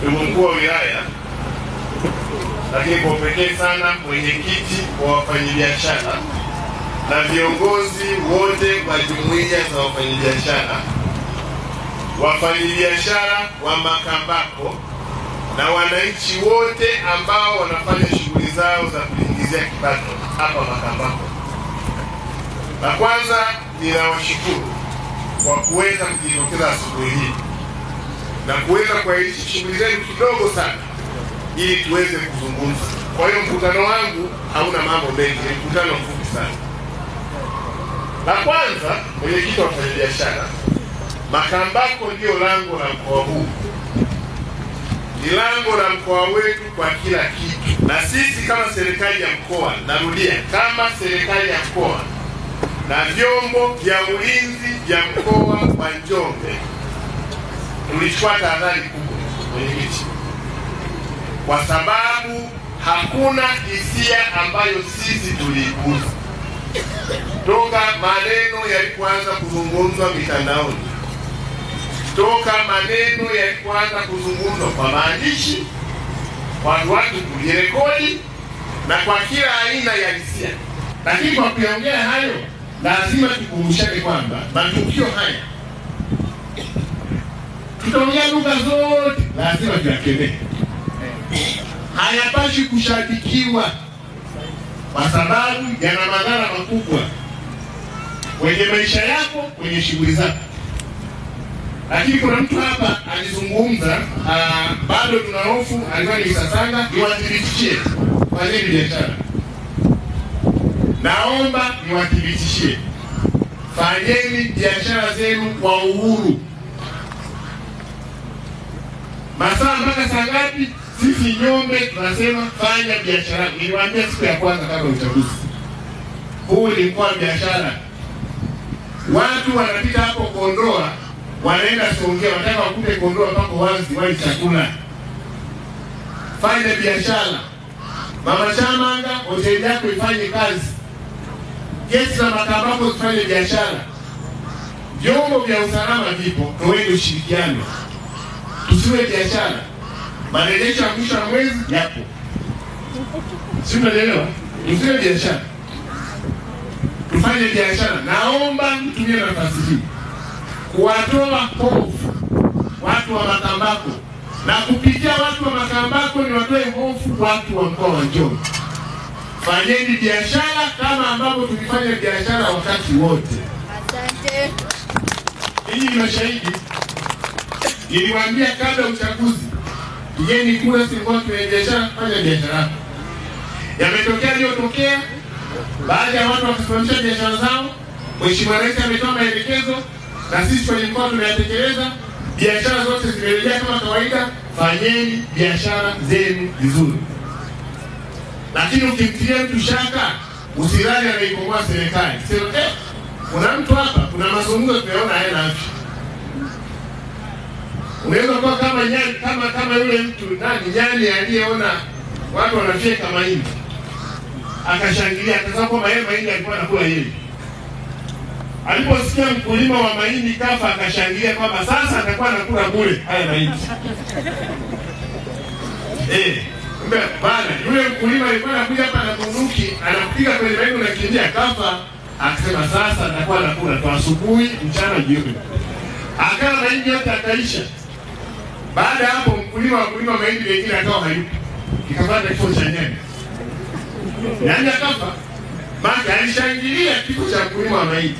ndugu mkuu wa wilaya, lakini kwa pekee sana mwenyekiti wa wafanyabiashara na viongozi wote wa jumuiya za wafanyabiashara, wafanyabiashara wa Makambako na wananchi wote ambao wanafanya shughuli zao za kuingizia kipato hapa Makambako. Na kwanza ninawashukuru kwa kuweza kujitokeza asubuhi hii na kuweza kuahirisha shughuli zenu kidogo sana ili tuweze kuzungumza. Kwa hiyo mkutano wangu hauna mambo mengi, ni mkutano mfupi sana. La kwanza, mwenyekiti wa wafanyabiashara, Makambako ndio lango la mkoa huu, ni lango la mkoa wetu kwa kila kitu. Na sisi kama serikali ya mkoa, narudia, kama serikali ya mkoa na vyombo vya ulinzi vya mkoa wa Njombe, tulichukua tahadhari kubwa mwenyekiti, kwa sababu hakuna hisia ambayo sisi tuliikuza toka maneno yalipoanza kuzungumzwa mitandaoni, toka maneno yalipoanza kuzungumzwa kwa maandishi, watu kujirekodi na kwa kila aina ya hisia. Lakini kwa kuongea hayo, lazima tukumbushane kwamba matukio haya, tutaongea lugha zote, lazima tuyakemee. Hayapashi kushabikiwa kwa sababu yana madhara makubwa kwenye maisha yako, kwenye shughuli zako. Lakini kuna mtu hapa alizungumza, bado tuna hofu, alikuwa ni Sasanga, niwathibitishie fanyeni biashara. Naomba niwathibitishie, fanyeni biashara zenu kwa uhuru. Masaa mpaka saa ngapi? Sisi Njombe tunasema fanya biashara. Niliwaambia siku ya kwanza kabla uchaguzi, huu ni mkoa wa biashara. Watu wanapita hapo Kondoa, wanaenda Songea, wanataka wakute Kondoa pako wazi wali chakula. Fanya biashara. Mama Chamanga, hoteli yako ifanye kazi. Gesi za Makambako zifanye biashara. Vyombo vya usalama vipo, tuweke ushirikiano. Tusiwe biashara. Marejesho ya mwisho wa mwezi yapo. Si mnaelewa? Tusiwe biashara. Tufanye biashara. Naomba mtumie nafasi hii kuwatoa hofu watu wa Makambako, na kupitia watu wa Makambako ni watoe hofu watu wa mkoa wa Njombe. Fanyeni biashara kama ambavyo tulifanya biashara wakati wote. Asante. Hii ni mashahidi. Niliwaambia kabla uchaguzi, yeni kula sikuwa kwenye biashara, fanya biashara. Yametokea yaliyotokea, baadhi ya watu wakasimamisha biashara zao. Mheshimiwa Rais ametoa maelekezo na sisi kwenye mkoa tunayatekeleza. Biashara zote zimerejea kama kawaida. Fanyeni biashara zenu vizuri. Lakini ukimtilia mtu shaka, usilali anaikomboa serikali. Sema kuna mtu hapa, kuna mazungumzo tunaona hayana afya. Unaweza kuwa kama nyani, kama yule mtu nyani aliyeona watu wanafyeka mahindi, akashangilia, akasema kwamba yeye mahindi alikuwa anakula yeye. Aliposikia mkulima wa mahindi kafa, akashangilia kwamba sasa atakuwa anakula bure haya mahindi. Bana, yule mkulima alikuwa anakuja hapa na bunduki, anapiga kwenye mahindi na kimbia, kafa, akasema sasa atakuwa anakula tu asubuhi, mchana, jioni. Akala mahindi yote akaisha. Baada hapo mkulima wa mahindi wengine akawa hayupo. Kikapata kifo cha nyani. Nyani akafa. Maka alishangilia kifo cha mkulima wa mahindi.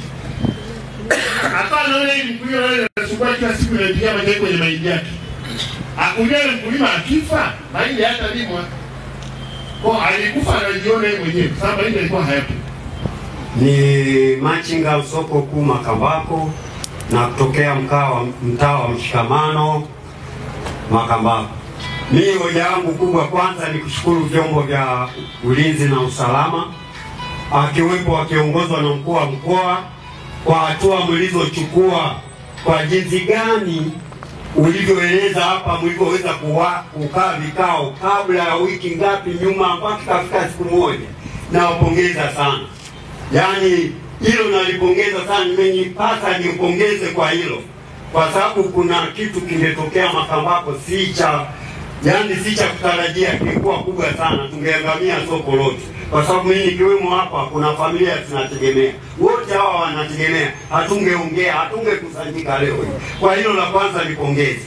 Hapana, yule mkulima yule anasubiri kila siku anapiga majani kwenye mahindi yake. Akujua mkulima akifa, mahindi hata limwa. Kwa alikufa anajiona yeye mwenyewe, sababu mahindi alikuwa hayapo. Ni machinga soko kuu Makambako na kutokea mtaa wa Mshikamano Makambako. Mimi hoja yangu kubwa kwanza ni kushukuru vyombo vya ulinzi na usalama, akiwepo wakiongozwa na mkuu wa mkoa, kwa hatua mlizochukua, kwa jinsi gani ulivyoeleza hapa, mlivyoweza kukaa vikao kabla ya wiki ngapi nyuma mpaka kafika siku moja. Nawapongeza sana. Yaani hilo nalipongeza sana, nimenipasa niupongeze kwa hilo. Kwa sababu kuna kitu kimetokea Makambako si cha Yaani si cha kutarajia, kilikuwa kubwa sana, tungeangamia soko lote. Kwa sababu mimi nikiwemo hapa, kuna familia tunategemea, wote hawa wanategemea, hatungeongea, hatungekusanyika leo. Kwa hilo la kwanza nipongeze.